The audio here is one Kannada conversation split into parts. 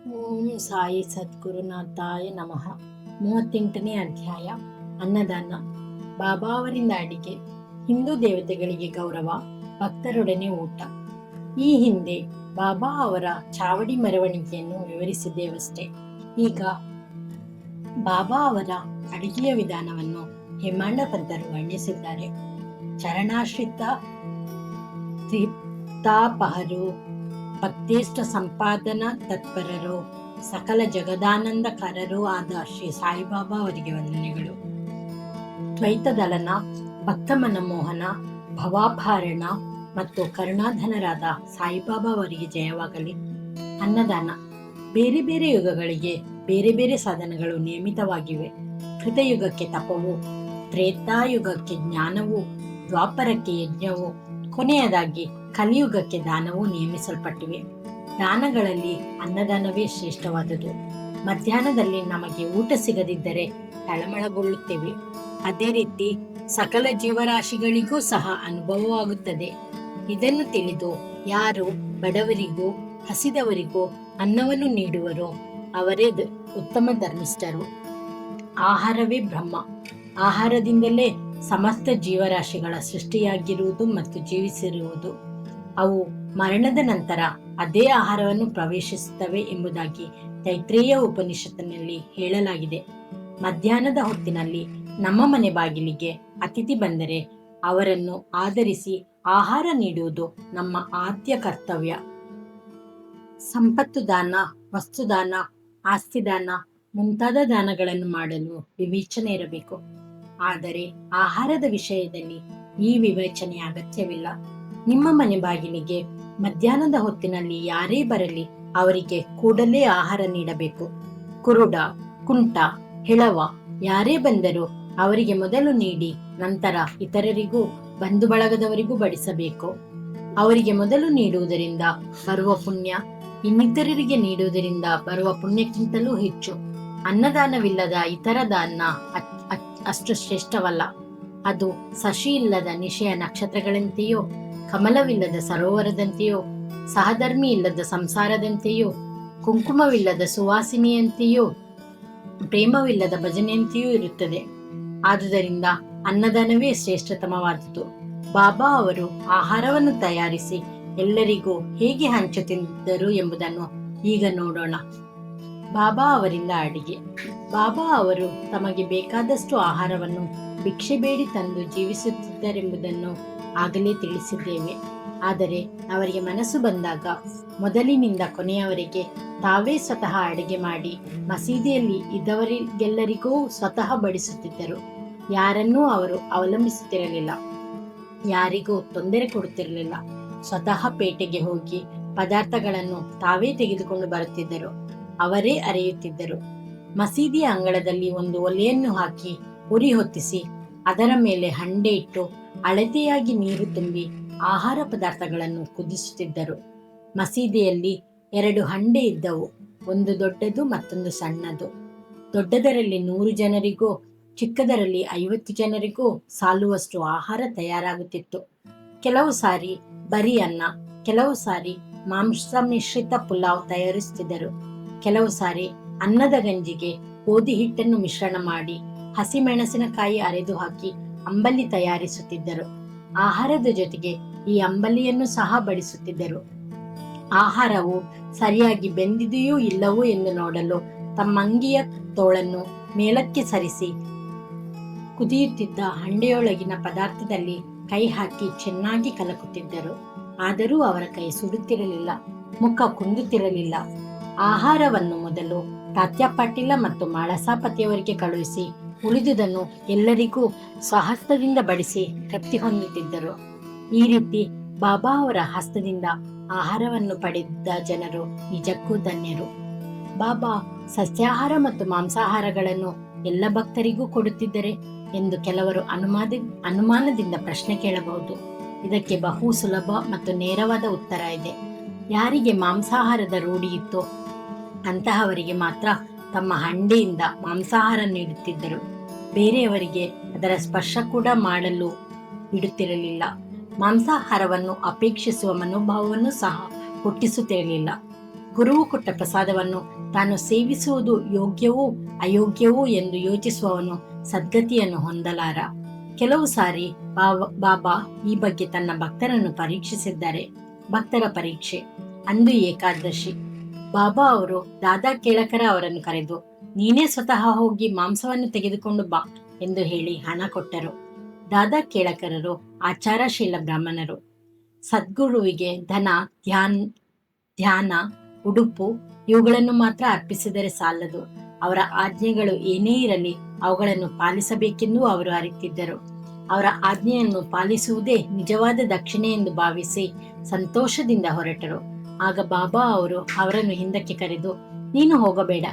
ಓಂ ಸಾಯಿ ಸದ್ಗುರುನಾಥಾಯ ನಮಃ. 38ನೇ ಅಧ್ಯಾಯ. ಅನ್ನದಾನ. ಬಾಬಾ ಅವರಿಂದ ಅಡಿಗೆ. ಹಿಂದೂ ದೇವತೆಗಳಿಗೆ ಗೌರವ, ಭಕ್ತರೊಡನೆ ಊಟ. ಈ ಹಿಂದೆ ಬಾಬಾ ಅವರ ಚಾವಡಿ ಮೆರವಣಿಗೆಯನ್ನು ವಿವರಿಸಿದ್ದೇವಷ್ಟೇ. ಈಗ ಬಾಬಾ ಅವರ ಅಡಿಗೆಯ ವಿಧಾನವನ್ನು ಹೇಮಾಂಡ ಪಂತರು ವರ್ಣಿಸಿದ್ದಾರೆ. ಚರಣಾಶ್ರಿತ ತೃಪ್ತಾಪಹರು, ಭಕ್ತಿಷ್ಠ ಸಂಪಾದನಾ ತತ್ಪರರು, ಸಕಲ ಜಗದಾನಂದಕಾರರೂ ಆದ ಶ್ರೀ ಸಾಯಿಬಾಬಾ ಅವರಿಗೆ ವಂದನೆಗಳು. ದ್ವೈತದಲನ, ಭಕ್ತ ಮನಮೋಹನ, ಭವಾಪಹರಣ ಮತ್ತು ಕರುಣಾಧನರಾದ ಸಾಯಿಬಾಬಾ ಅವರಿಗೆ ಜಯವಾಗಲಿ. ಅನ್ನದಾನ. ಬೇರೆ ಬೇರೆ ಯುಗಗಳಿಗೆ ಬೇರೆ ಬೇರೆ ಸಾಧನಗಳು ನೇಮಿತವಾಗಿವೆ. ಕೃತಯುಗಕ್ಕೆ ತಪವು, ತ್ರೇತಾಯುಗಕ್ಕೆ ಜ್ಞಾನವು, ದ್ವಾಪರಕ್ಕೆ ಯಜ್ಞವು, ಕೊನೆಯದಾಗಿ ಕಲಿಯುಗಕ್ಕೆ ದಾನವು ನೇಮಿಸಲ್ಪಟ್ಟಿವೆ. ದಾನಗಳಲ್ಲಿ ಅನ್ನದಾನವೇ ಶ್ರೇಷ್ಠವಾದುದು. ಮಧ್ಯಾಹ್ನದಲ್ಲಿ ನಮಗೆ ಊಟ ಸಿಗದಿದ್ದರೆ ತಳಮಳಗೊಳ್ಳುತ್ತೇವೆ. ಅದೇ ರೀತಿ ಸಕಲ ಜೀವರಾಶಿಗಳಿಗೂ ಸಹ ಅನುಭವವಾಗುತ್ತದೆ. ಇದನ್ನು ತಿಳಿದು ಯಾರು ಬಡವರಿಗೂ ಹಸಿದವರಿಗೂ ಅನ್ನವನ್ನು ನೀಡುವರೋ ಅವರೇ ಉತ್ತಮ ಧರ್ಮಿಷ್ಠರು. ಆಹಾರವೇ ಬ್ರಹ್ಮ. ಆಹಾರದಿಂದಲೇ ಸಮಸ್ತ ಜೀವರಾಶಿಗಳ ಸೃಷ್ಟಿಯಾಗಿರುವುದು ಮತ್ತು ಜೀವಿಸಿರುವುದು. ಅವು ಮರಣದ ನಂತರ ಅದೇ ಆಹಾರವನ್ನು ಪ್ರವೇಶಿಸುತ್ತವೆ ಎಂಬುದಾಗಿ ತೈತ್ರೇಯ ಉಪನಿಷತ್ತಿನಲ್ಲಿ ಹೇಳಲಾಗಿದೆ. ಮಧ್ಯಾಹ್ನದ ಹೊತ್ತಿನಲ್ಲಿ ನಮ್ಮ ಮನೆ ಬಾಗಿಲಿಗೆ ಅತಿಥಿ ಬಂದರೆ ಅವರನ್ನು ಆದರಿಸಿ ಆಹಾರ ನೀಡುವುದು ನಮ್ಮ ಆದ್ಯ ಕರ್ತವ್ಯ. ಸಂಪತ್ತು ದಾನ, ವಸ್ತುದಾನ, ಆಸ್ತಿದಾನ ಮುಂತಾದ ದಾನಗಳನ್ನು ಮಾಡಲು ವಿವೇಚನೆ ಇರಬೇಕು. ಆದರೆ ಆಹಾರದ ವಿಷಯದಲ್ಲಿ ಈ ವಿವೇಚನೆ ಅಗತ್ಯವಿಲ್ಲ. ನಿಮ್ಮ ಮನೆ ಬಾಗಿಲಿಗೆ ಮಧ್ಯಾಹ್ನದ ಹೊತ್ತಿನಲ್ಲಿ ಯಾರೇ ಬರಲಿ ಅವರಿಗೆ ಕೂಡಲೇ ಆಹಾರ ನೀಡಬೇಕು. ಕುರುಡ, ಕುಂಟ, ಹೆಳವ ಯಾರೇ ಬಂದರೂ ಅವರಿಗೆ ಮೊದಲು ನೀಡಿ ನಂತರ ಇತರರಿಗೂ ಬಂಧು ಬಳಗದವರಿಗೂ ಬಡಿಸಬೇಕು. ಅವರಿಗೆ ಮೊದಲು ನೀಡುವುದರಿಂದ ಬರುವ ಪುಣ್ಯ ಇನ್ನಿತರರಿಗೆ ನೀಡುವುದರಿಂದ ಬರುವ ಪುಣ್ಯಕ್ಕಿಂತಲೂ ಹೆಚ್ಚು. ಅನ್ನದಾನವಿಲ್ಲದ ಇತರ ದಾನ ಅಷ್ಟು ಶ್ರೇಷ್ಠವಲ್ಲ. ಅದು ಶಶಿ ಇಲ್ಲದ ನಿಶೆಯ ನಕ್ಷತ್ರಗಳಂತೆಯೋ, ಕಮಲವಿಲ್ಲದ ಸರೋವರದಂತೆಯೋ, ಸಹಧರ್ಮಿ ಇಲ್ಲದ ಸಂಸಾರದಂತೆಯೋ, ಕುಂಕುಮವಿಲ್ಲದ ಸುವಾಸಿನಿಯಂತೆಯೋ, ಪ್ರೇಮವಿಲ್ಲದ ಭಜನೆಯಂತೆಯೂ ಇರುತ್ತದೆ. ಆದುದರಿಂದ ಅನ್ನದಾನವೇ ಶ್ರೇಷ್ಠತಮವಾದುದು. ಬಾಬಾ ಅವರು ಆಹಾರವನ್ನು ತಯಾರಿಸಿ ಎಲ್ಲರಿಗೂ ಹೇಗೆ ಹಂಚುತ್ತಿದ್ದರು ಎಂಬುದನ್ನು ಈಗ ನೋಡೋಣ. ಬಾಬಾ ಅವರಿಂದ ಅಡಿಗೆ. ಬಾಬಾ ಅವರು ತಮಗೆ ಬೇಕಾದಷ್ಟು ಆಹಾರವನ್ನು ಭಿಕ್ಷೆ ಬೇಡಿ ತಂದು ಜೀವಿಸುತ್ತಿದ್ದರೆಂಬುದನ್ನು ಆಗಲೇ ತಿಳಿಸಿದ್ದೇವೆ. ಆದರೆ ಅವರಿಗೆ ಮನಸ್ಸು ಬಂದಾಗ ಮೊದಲಿನಿಂದ ಕೊನೆಯವರೆಗೆ ತಾವೇ ಸ್ವತಃ ಅಡಿಗೆ ಮಾಡಿ ಮಸೀದಿಯಲ್ಲಿ ಇದ್ದವರಿಗೆಲ್ಲರಿಗೂ ಸ್ವತಃ ಬಡಿಸುತ್ತಿದ್ದರು. ಯಾರನ್ನೂ ಅವರು ಅವಲಂಬಿಸುತ್ತಿರಲಿಲ್ಲ, ಯಾರಿಗೂ ತೊಂದರೆ ಕೊಡುತ್ತಿರಲಿಲ್ಲ. ಸ್ವತಃ ಪೇಟೆಗೆ ಹೋಗಿ ಪದಾರ್ಥಗಳನ್ನು ತಾವೇ ತೆಗೆದುಕೊಂಡು ಬರುತ್ತಿದ್ದರು, ಅವರೇ ಅರೆಯುತ್ತಿದ್ದರು. ಮಸೀದಿಯ ಅಂಗಳದಲ್ಲಿ ಒಂದು ಒಲೆಯನ್ನು ಹಾಕಿ ಉರಿ ಹೊತ್ತಿಸಿ ಅದರ ಮೇಲೆ ಹಂಡೆ ಇಟ್ಟು ಅಳತೆಯಾಗಿ ನೀರು ತುಂಬಿ ಆಹಾರ ಪದಾರ್ಥಗಳನ್ನು ಕುದಿಸುತ್ತಿದ್ದರು. ಮಸೀದಿಯಲ್ಲಿ 2 ಹಂಡೆ ಇದ್ದವು, ಒಂದು ದೊಡ್ಡದು ಮತ್ತೊಂದು ಸಣ್ಣದು. ದೊಡ್ಡದರಲ್ಲಿ 100 ಜನರಿಗೂ ಚಿಕ್ಕದರಲ್ಲಿ 50 ಜನರಿಗೂ ಸಾಲುವಷ್ಟು ಆಹಾರ ತಯಾರಾಗುತ್ತಿತ್ತು. ಕೆಲವು ಸಾರಿ ಬರೀ ಅನ್ನ, ಕೆಲವು ಸಾರಿ ಮಾಂಸ ಮಿಶ್ರಿತ ಪುಲಾವ್ ತಯಾರಿಸುತ್ತಿದ್ದರು. ಕೆಲವು ಸಾರಿ ಅನ್ನದ ಗಂಜಿಗೆ ಗೋಧಿ ಹಿಟ್ಟನ್ನು ಮಿಶ್ರಣ ಮಾಡಿ ಹಸಿಮೆಣಸಿನಕಾಯಿ ಅರೆದು ಹಾಕಿ ಅಂಬಲಿ ತಯಾರಿಸುತ್ತಿದ್ದರು. ಆಹಾರದ ಜೊತೆಗೆ ಈ ಅಂಬಲಿಯನ್ನು ಸಹ ಬಡಿಸುತ್ತಿದ್ದರು. ಆಹಾರವು ಸರಿಯಾಗಿ ಬೆಂದಿದೆಯೋ ಇಲ್ಲವೋ ಎಂದು ನೋಡಲು ತಮ್ಮ ಅಂಗಿಯ ತೋಳನ್ನು ಮೇಲಕ್ಕೆ ಸರಿಸಿ ಕುದಿಯುತ್ತಿದ್ದ ಹಂಡೆಯೊಳಗಿನ ಪದಾರ್ಥದಲ್ಲಿ ಕೈ ಹಾಕಿ ಚೆನ್ನಾಗಿ ಕಲಕುತ್ತಿದ್ದರು. ಆದರೂ ಅವರ ಕೈ ಸುಡುತ್ತಿರಲಿಲ್ಲ, ಮುಖ ಕುಂದುತ್ತಿರಲಿಲ್ಲ. ಆಹಾರವನ್ನು ಮೊದಲು ತಾತ್ಯ ಪಾಟೀಲ ಮತ್ತು ಮಾಳಸಾಪತಿಯವರಿಗೆ ಕಳುಹಿಸಿ ಉಳಿದುದನ್ನು ಎಲ್ಲರಿಗೂ ಸ್ವಹಸ್ತದಿಂದ ಬಡಿಸಿ ತೃಪ್ತಿ ಹೊಂದುತ್ತಿದ್ದರು. ಈ ರೀತಿ ಬಾಬಾ ಅವರ ಹಸ್ತದಿಂದ ಆಹಾರವನ್ನು ಪಡೆದ ಜನರು ನಿಜಕ್ಕೂ ಧನ್ಯರು. ಬಾಬಾ ಸಸ್ಯಾಹಾರ ಮತ್ತು ಮಾಂಸಾಹಾರಗಳನ್ನು ಎಲ್ಲ ಭಕ್ತರಿಗೂ ಕೊಡುತ್ತಿದ್ದರೆ ಎಂದು ಕೆಲವರು ಅನುಮಾನದಿಂದ ಪ್ರಶ್ನೆ ಕೇಳಬಹುದು. ಇದಕ್ಕೆ ಬಹು ಸುಲಭ ಮತ್ತು ನೇರವಾದ ಉತ್ತರ ಇದೆ. ಯಾರಿಗೆ ಮಾಂಸಾಹಾರದ ರೂಢಿ ಇತ್ತೋ ಅಂತಹವರಿಗೆ ಮಾತ್ರ ತಮ್ಮ ಹಂಡೆಯಿಂದ ಮಾಂಸಾಹಾರ ನೀಡುತ್ತಿದ್ದರು. ಬೇರೆಯವರಿಗೆ ಅದರ ಸ್ಪರ್ಶ ಕೂಡ ಮಾಡಲು ಬಿಡುತ್ತಿರಲಿಲ್ಲ. ಮಾಂಸಾಹಾರವನ್ನು ಅಪೇಕ್ಷಿಸುವ ಮನೋಭಾವವನ್ನು ಸಹ ಹುಟ್ಟಿಸುತ್ತಿರಲಿಲ್ಲ. ಗುರುವು ಕೊಟ್ಟ ಪ್ರಸಾದವನ್ನು ತಾನು ಸೇವಿಸುವುದು ಯೋಗ್ಯವೂ ಅಯೋಗ್ಯವೂ ಎಂದು ಯೋಚಿಸುವವನು ಸದ್ಗತಿಯನ್ನು ಹೊಂದಲಾರ. ಕೆಲವು ಸಾರಿ ಬಾಬಾ ಈ ಬಗ್ಗೆ ತನ್ನ ಭಕ್ತರನ್ನು ಪರೀಕ್ಷಿಸಿದ್ದಾರೆ. ಭಕ್ತರ ಪರೀಕ್ಷೆ. ಅಂದು ಏಕಾದಶಿ. ಬಾಬಾ ಅವರು ದಾದಾ ಕೇಳಕರ ಅವರನ್ನು ಕರೆದು, ನೀನೇ ಸ್ವತಃ ಹೋಗಿ ಮಾಂಸವನ್ನು ತೆಗೆದುಕೊಂಡು ಬಾ ಎಂದು ಹೇಳಿ ಹಣ ಕೊಟ್ಟರು. ದಾದಾ ಕೇಳಕರರು ಆಚಾರಶೀಲ ಬ್ರಾಹ್ಮಣರು. ಸದ್ಗುರುವಿಗೆ ಧನ, ಧ್ಯಾನ, ಉಡುಪು ಇವುಗಳನ್ನು ಮಾತ್ರ ಅರ್ಪಿಸಿದರೆ ಸಾಲದು. ಅವರ ಆಜ್ಞೆಗಳು ಏನೇ ಇರಲಿ ಅವುಗಳನ್ನು ಪಾಲಿಸಬೇಕೆಂದು ಅವರು ಅರಿತಿದ್ದರು. ಅವರ ಆಜ್ಞೆಯನ್ನು ಪಾಲಿಸುವುದೇ ನಿಜವಾದ ದಕ್ಷಿಣೆ ಎಂದು ಭಾವಿಸಿ ಸಂತೋಷದಿಂದ ಹೊರಟರು. ಆಗ ಬಾಬಾ ಅವರು ಅವರನ್ನು ಹಿಂದಕ್ಕೆ ಕರೆದು, ನೀನು ಹೋಗಬೇಡ,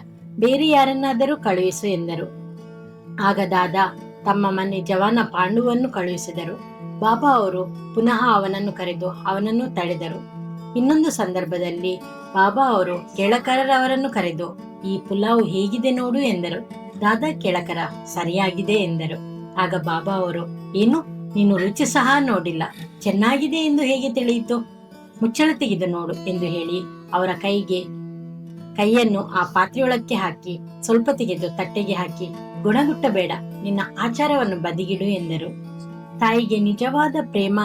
ಬೇರೆ ಯಾರನ್ನಾದರೂ ಕಳುಹಿಸು ಎಂದರು. ಆಗ ದಾದಾ ತಮ್ಮ ಮನೆ ಜವಾನ ಪಾಂಡುವನ್ನು ಕಳುಹಿಸಿದರು. ಬಾಬಾ ಅವರು ಪುನಃ ಅವನನ್ನು ಕರೆದು ಅವನನ್ನು ತಡೆದರು. ಇನ್ನೊಂದು ಸಂದರ್ಭದಲ್ಲಿ ಬಾಬಾ ಅವರು ಕೇಳಕರವರನ್ನು ಕರೆದು, ಈ ಪುಲಾವ್ ಹೇಗಿದೆ ನೋಡು ಎಂದರು. ದಾದಾ ಕೇಳಕರ ಸರಿಯಾಗಿದೆ ಎಂದರು. ಆಗ ಬಾಬಾ ಅವರು, ಏನು, ನೀನು ರುಚಿ ಸಹ ನೋಡಿಲ್ಲ, ಚೆನ್ನಾಗಿದೆ ಎಂದು ಹೇಗೆ ತಿಳಿಯಿತು? ಮುಚ್ಚಳ ತೆಗೆದು ನೋಡು ಎಂದು ಹೇಳಿ ಅವರ ಕೈಯನ್ನು ಆ ಪಾತ್ರೆಯೊಳಕ್ಕೆ ಹಾಕಿ ಸ್ವಲ್ಪ ತೆಗೆದು ತಟ್ಟೆಗೆ ಹಾಕಿ, ಗುಣಗುಟ್ಟಬೇಡ, ನಿನ್ನ ಆಚಾರವನ್ನು ಬದಿಗಿಡು ಎಂದರು. ತಾಯಿಗೆ ನಿಜವಾದ ಪ್ರೇಮ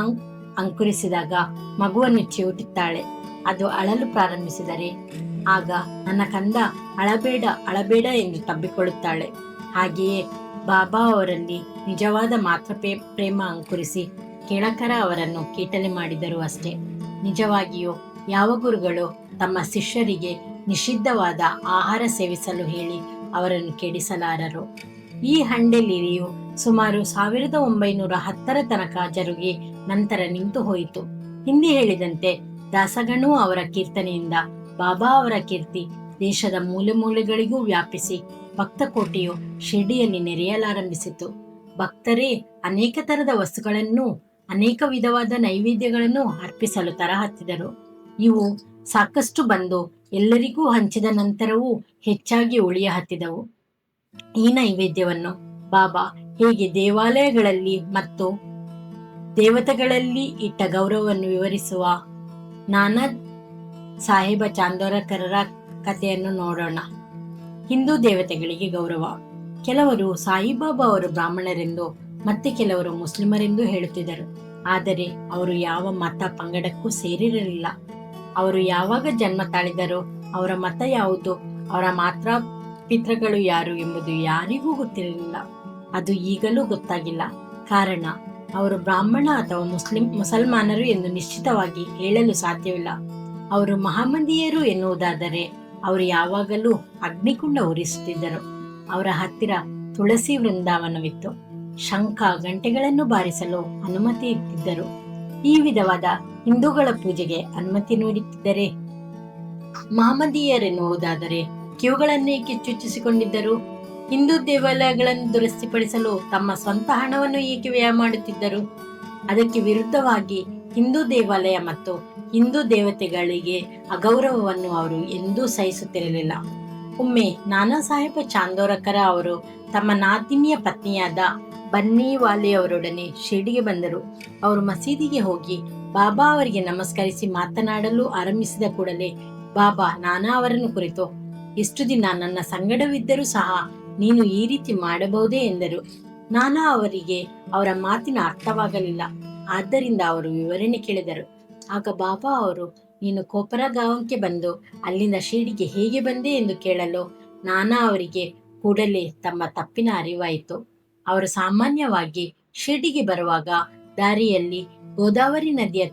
ಅಂಕುರಿಸಿದಾಗ ಮಗುವನ್ನು ಚಿವುಟುತ್ತಾಳೆ. ಅದು ಅಳಲು ಪ್ರಾರಂಭಿಸಿದರೆ ಆಗ ನನ್ನ ಕಂದ ಅಳಬೇಡ ಅಳಬೇಡ ಎಂದು ತಬ್ಬಿಕೊಳ್ಳುತ್ತಾಳೆ. ಹಾಗೆಯೇ ಬಾಬಾ ಅವರಲ್ಲಿ ನಿಜವಾದ ಮಾತೃ ಪ್ರೇಮ ಅಂಕುರಿಸಿ ಕೇಳಕರ ಅವರನ್ನು ಕೀಟಲೆ ಮಾಡಿದರು ಅಷ್ಟೇ. ನಿಜವಾಗಿಯೂ ಯಾವ ಗುರುಗಳು ತಮ್ಮ ಶಿಷ್ಯರಿಗೆ ನಿಷಿದ್ಧವಾದ ಆಹಾರ ಸೇವಿಸಲು ಹೇಳಿ ಅವರನ್ನು ಕೆಡಿಸಲಾರರು. ಈ ಹಂಡೆಲೀಲೆಯು ಸುಮಾರು 1910 ತನಕ ಜರುಗಿ ನಂತರ ನಿಂತು ಹೋಯಿತು. ಹಿಂದೆ ಹೇಳಿದಂತೆ ದಾಸಗಣು ಅವರ ಕೀರ್ತನೆಯಿಂದ ಬಾಬಾ ಅವರ ಕೀರ್ತಿ ದೇಶದ ಮೂಲೆ ಮೂಲೆಗಳಿಗೂ ವ್ಯಾಪಿಸಿ ಭಕ್ತಕೋಟೆಯು ಶಿರ್ಡಿಯಲ್ಲಿ ನೆರೆಯಲಾರಂಭಿಸಿತು. ಭಕ್ತರೇ ಅನೇಕ ತರದ ವಸ್ತುಗಳನ್ನು, ಅನೇಕ ವಿಧವಾದ ನೈವೇದ್ಯಗಳನ್ನು ಅರ್ಪಿಸಲು ತರಹತ್ತಿದರು. ಇವು ಸಾಕಷ್ಟು ಬಂದು ಎಲ್ಲರಿಗೂ ಹಂಚಿದ ನಂತರವೂ ಹೆಚ್ಚಾಗಿ ಉಳಿಯ ಹತ್ತಿದವು. ಈ ನೈವೇದ್ಯವನ್ನು ಬಾಬಾ ಹೇಗೆ ದೇವಾಲಯಗಳಲ್ಲಿ ಮತ್ತು ದೇವತೆಗಳಲ್ಲಿ ಇಟ್ಟ ಗೌರವವನ್ನು ವಿವರಿಸುವ ನಾನಾ ಸಾಹೇಬ ಚಾಂದೋರಕರರ ಕಥೆಯನ್ನು ನೋಡೋಣ. ಹಿಂದೂ ದೇವತೆಗಳಿಗೆ ಗೌರವ. ಕೆಲವರು ಸಾಯಿಬಾಬಾ ಅವರು ಬ್ರಾಹ್ಮಣರೆಂದು, ಮತ್ತೆ ಕೆಲವರು ಮುಸ್ಲಿಮರೆಂದು ಹೇಳುತ್ತಿದ್ದರು. ಆದರೆ ಅವರು ಯಾವ ಮತ ಪಂಗಡಕ್ಕೂ ಸೇರಿರಲಿಲ್ಲ. ಅವರು ಯಾವಾಗ ಜನ್ಮ ತಾಳಿದರೋ, ಅವರ ಮತ ಯಾವುದು, ಅವರ ಮಾತಾಪಿತೃಗಳು ಯಾರು ಎಂಬುದು ಯಾರಿಗೂ ಗೊತ್ತಿರಲಿಲ್ಲ. ಅದು ಈಗಲೂ ಗೊತ್ತಾಗಿಲ್ಲ. ಕಾರಣ, ಅವರು ಬ್ರಾಹ್ಮಣ ಅಥವಾ ಮುಸಲ್ಮಾನರು ಎಂದು ನಿಶ್ಚಿತವಾಗಿ ಹೇಳಲು ಸಾಧ್ಯವಿಲ್ಲ. ಅವರು ಮಹಮ್ಮದೀಯರು ಎನ್ನುವುದಾದರೆ ಅವರು ಯಾವಾಗಲೂ ಅಗ್ನಿಕುಂಡ ಉರಿಸುತ್ತಿದ್ದರು. ಅವರ ಹತ್ತಿರ ತುಳಸಿ ವೃಂದಾವನವಿತ್ತು. ಶಂಖ ಗಂಟೆಗಳನ್ನು ಬಾರಿಸಲು ಅನುಮತಿ ಇತ್ತಿದ್ದರು. ಈ ವಿಧವಾದ ಹಿಂದೂಗಳ ಪೂಜೆಗೆ ಅನುಮತಿ ನೀಡುತ್ತಿದ್ದರೆ, ಮಹಮ್ಮದೀಯರೆನ್ನುವುದಾದರೆ ಕಿವುಗಳನ್ನೇಕೆ ಚುಚ್ಚಿಸಿಕೊಂಡಿದ್ದರು? ಹಿಂದೂ ದೇವಾಲಯಗಳನ್ನು ದುರಸ್ತಿಪಡಿಸಲು ತಮ್ಮ ಸ್ವಂತ ಹಣವನ್ನು ಏಕೆ ವ್ಯಯ ಮಾಡುತ್ತಿದ್ದರು? ಅದಕ್ಕೆ ವಿರುದ್ಧವಾಗಿ ಹಿಂದೂ ದೇವಾಲಯ ಮತ್ತು ಹಿಂದೂ ದೇವತೆಗಳಿಗೆ ಅಗೌರವವನ್ನು ಅವರು ಎಂದೂ ಸಹಿಸುತ್ತಿರಲಿಲ್ಲ. ಒಮ್ಮೆ ನಾನಾ ಸಾಹೇಬ ಚಾಂದೋರಕರ ಅವರು ತಮ್ಮ ನಾದಿನಿಯ ಪತ್ನಿಯಾದ ಬನ್ನಿವಾಲೆಯವರೊಡನೆ ಶಿರ್ಡಿಗೆ ಬಂದರು. ಅವರು ಮಸೀದಿಗೆ ಹೋಗಿ ಬಾಬಾ ಅವರಿಗೆ ನಮಸ್ಕರಿಸಿ ಮಾತನಾಡಲು ಆರಂಭಿಸಿದ ಕೂಡಲೇ ಬಾಬಾ ನಾನಾ ಅವರನ್ನು ಕುರಿತು, ಇಷ್ಟು ದಿನ ನನ್ನ ಸಂಗಡವಿದ್ದರೂ ಸಹ ನೀನು ಈ ರೀತಿ ಮಾಡಬಹುದೇ ಎಂದರು. ನಾನಾ ಅವರಿಗೆ ಅವರ ಮಾತಿನ ಅರ್ಥವಾಗಲಿಲ್ಲ. ಆದ್ದರಿಂದ ಅವರು ವಿವರಣೆ ಕೇಳಿದರು. ಆಗ ಬಾಬಾ ಅವರು, ನೀನು ಕೋಪರಗಾಂವ್ಗೆ ಬಂದು ಅಲ್ಲಿಂದ ಶಿರ್ಡಿಗೆ ಹೇಗೆ ಬಂದೆ ಎಂದು ಕೇಳಲು ನಾನಾ ಅವರಿಗೆ ಕೂಡಲೇ ತಮ್ಮ ತಪ್ಪಿನ ಅರಿವಾಯಿತು. ಅವರು ಸಾಮಾನ್ಯವಾಗಿ ಶಿರ್ಡಿಗೆ ಬರುವಾಗ ದಾರಿಯಲ್ಲಿ ಗೋದಾವರಿ ನದಿಯ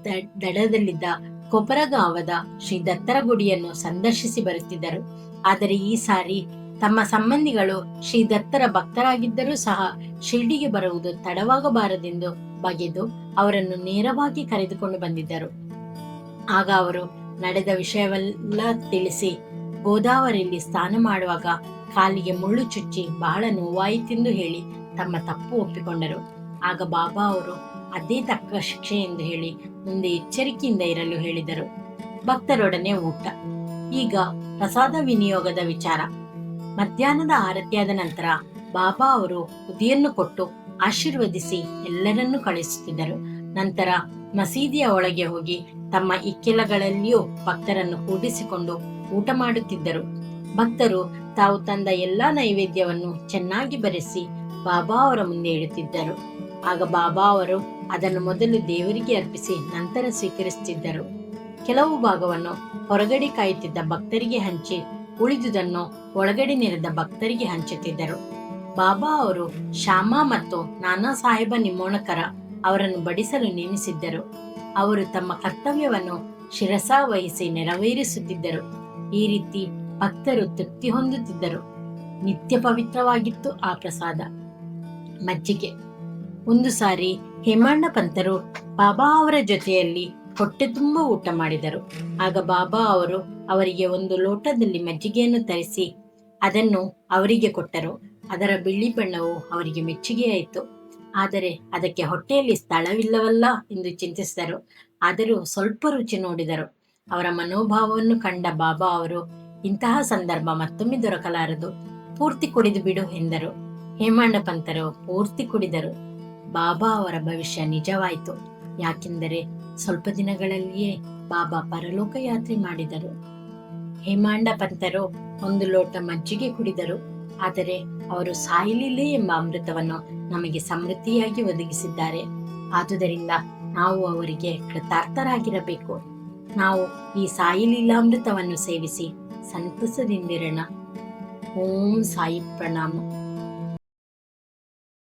ದಡದಲ್ಲಿದ್ದ ಕೊಪರಗಾಂವದ ಶ್ರೀ ದತ್ತರ ಗುಡಿಯನ್ನು ಸಂದರ್ಶಿಸಿ ಬರುತ್ತಿದ್ದರು. ಆದರೆ ಈ ಸಾರಿ ತಮ್ಮ ಸಂಬಂಧಿಗಳು ಶ್ರೀ ದತ್ತರ ಭಕ್ತರಾಗಿದ್ದರೂ ಸಹ ಶಿರ್ಡಿಗೆ ಬರುವುದು ತಡವಾಗಬಾರದೆಂದು ಬಗೆದು ಅವರನ್ನು ನೇರವಾಗಿ ಕರೆದುಕೊಂಡು ಬಂದಿದ್ದರು. ಆಗ ಅವರು ನಡೆದ ವಿಷಯವೆಲ್ಲ ತಿಳಿಸಿ, ಗೋದಾವರಿಯಲ್ಲಿ ಸ್ನಾನ ಮಾಡುವಾಗ ಕಾಲಿಗೆ ಮುಳ್ಳು ಚುಚ್ಚಿ ಬಹಳ ನೋವಾಯಿತೆಂದು ಹೇಳಿ ತಮ್ಮ ತಪ್ಪು ಒಪ್ಪಿಕೊಂಡರು. ಆಗ ಬಾಬಾ ಅವರು ಅದೇ ತಕ್ಕ ಶಿಕ್ಷೆ ಎಂದು ಹೇಳಿ ಮುಂದೆ ಎಚ್ಚರಿಕೆಯಿಂದ ಇರಲು ಹೇಳಿದರು. ಭಕ್ತರೊಡನೆ ಊಟ. ಈಗ ಪ್ರಸಾದ ವಿನಿಯೋಗದ ವಿಚಾರ. ಮಧ್ಯಾಹ್ನದ ಆರತಿಯಾದ ನಂತರ ಬಾಬಾ ಅವರು ಉದಿಯನ್ನು ಕೊಟ್ಟು ಆಶೀರ್ವದಿಸಿ ಎಲ್ಲರನ್ನೂ ಕಳಿಸುತ್ತಿದ್ದರು. ನಂತರ ಮಸೀದಿಯ ಒಳಗೆ ಹೋಗಿ ತಮ್ಮ ಇಕ್ಕೆಲಗಳಲ್ಲಿಯೂ ಭಕ್ತರನ್ನು ಕೂಡಿಸಿಕೊಂಡು ಊಟ ಮಾಡುತ್ತಿದ್ದರು. ಭಕ್ತರು ತಾವು ತಂದ ಎಲ್ಲಾ ನೈವೇದ್ಯವನ್ನು ಚೆನ್ನಾಗಿ ಬರೆಸಿ ಬಾಬಾ ಅವರ ಮುಂದೆ ಇಡುತ್ತಿದ್ದರು. ಆಗ ಬಾಬಾ ಅವರು ಅದನ್ನು ಮೊದಲು ದೇವರಿಗೆ ಅರ್ಪಿಸಿ ನಂತರ ಸ್ವೀಕರಿಸುತ್ತಿದ್ದರು. ಕೆಲವು ಭಾಗವನ್ನು ಹೊರಗಡೆ ಕಾಯುತ್ತಿದ್ದ ಭಕ್ತರಿಗೆ ಹಂಚಿ ಉಳಿದುದನ್ನು ಒಳಗಡೆ ನೆರೆದ ಭಕ್ತರಿಗೆ ಹಂಚುತ್ತಿದ್ದರು. ಬಾಬಾ ಅವರು ಶ್ಯಾಮ ಮತ್ತು ನಾನಾ ಸಾಹೇಬ ನಿಮೋಣಕರ ಅವರನ್ನು ಬಡಿಸಲು ನೇಮಿಸಿದ್ದರು. ಅವರು ತಮ್ಮ ಕರ್ತವ್ಯವನ್ನು ಶಿರಸಾವಹಿಸಿ ನೆರವೇರಿಸುತ್ತಿದ್ದರು. ಈ ರೀತಿ ಭಕ್ತರು ತೃಪ್ತಿ ಹೊಂದುತ್ತಿದ್ದರು. ನಿತ್ಯ ಪವಿತ್ರವಾಗಿತ್ತು ಆ ಪ್ರಸಾದ. ಮಜ್ಜಿಗೆ. ಒಂದು ಸಾರಿ ಹೇಮಾಂಡ ಪಂತರು ಬಾಬಾ ಅವರ ಜೊತೆಯಲ್ಲಿ ಹೊಟ್ಟೆ ತುಂಬ ಊಟ ಮಾಡಿದರು. ಆಗ ಬಾಬಾ ಅವರು ಅವರಿಗೆ ಒಂದು ಲೋಟದಲ್ಲಿ ಮಜ್ಜಿಗೆಯನ್ನು ತರಿಸಿ ಅದನ್ನು ಅವರಿಗೆ ಕೊಟ್ಟರು. ಅದರ ಬಿಳಿ ಬಣ್ಣವು ಅವರಿಗೆ ಮೆಚ್ಚುಗೆಯಾಯಿತು. ಆದರೆ ಅದಕ್ಕೆ ಹೊಟ್ಟೆಯಲ್ಲಿ ಸ್ಥಳವಿಲ್ಲವಲ್ಲ ಎಂದು ಚಿಂತಿಸಿದರು. ಆದರೂ ಸ್ವಲ್ಪ ರುಚಿ ನೋಡಿದರು. ಅವರ ಮನೋಭಾವವನ್ನು ಕಂಡ ಬಾಬಾ ಅವರು, ಇಂತಹ ಸಂದರ್ಭ ಮತ್ತೊಮ್ಮೆ ದೊರಕಲಾರದು, ಪೂರ್ತಿ ಕುಡಿದು ಬಿಡು ಎಂದರು. ಹೇಮಾಂಡ ಪಂತರು ಪೂರ್ತಿ ಕುಡಿದರು. ಬಾಬಾ ಅವರ ಭವಿಷ್ಯ ನಿಜವಾಯಿತು. ಯಾಕೆಂದರೆ ಸ್ವಲ್ಪ ದಿನಗಳಲ್ಲಿಯೇ ಬಾಬಾ ಪರಲೋಕ ಯಾತ್ರೆ ಮಾಡಿದರು. ಹೇಮಾಂಡ ಪಂತರು ಒಂದು ಲೋಟ ಮಜ್ಜಿಗೆ ಕುಡಿದರು. ಆದರೆ ಅವರು ಸಾಯಲಿಲ್ಲ ಎಂಬ ಅಮೃತವನ್ನು ನಮಗೆ ಸಮೃದ್ಧಿಯಾಗಿ ಒದಗಿಸಿದ್ದಾರೆ. ಆದುದರಿಂದ ನಾವು ಅವರಿಗೆ ಕೃತಾರ್ಥರಾಗಿರಬೇಕು. ನಾವು ಈ ಸಾಯಲಿಲ್ಲ ಅಮೃತವನ್ನು ಸೇವಿಸಿ ಸಂತಸದಿಂದಿರೋಣ. ಓಂ ಸಾಯಿ ಪ್ರಣಾಮ.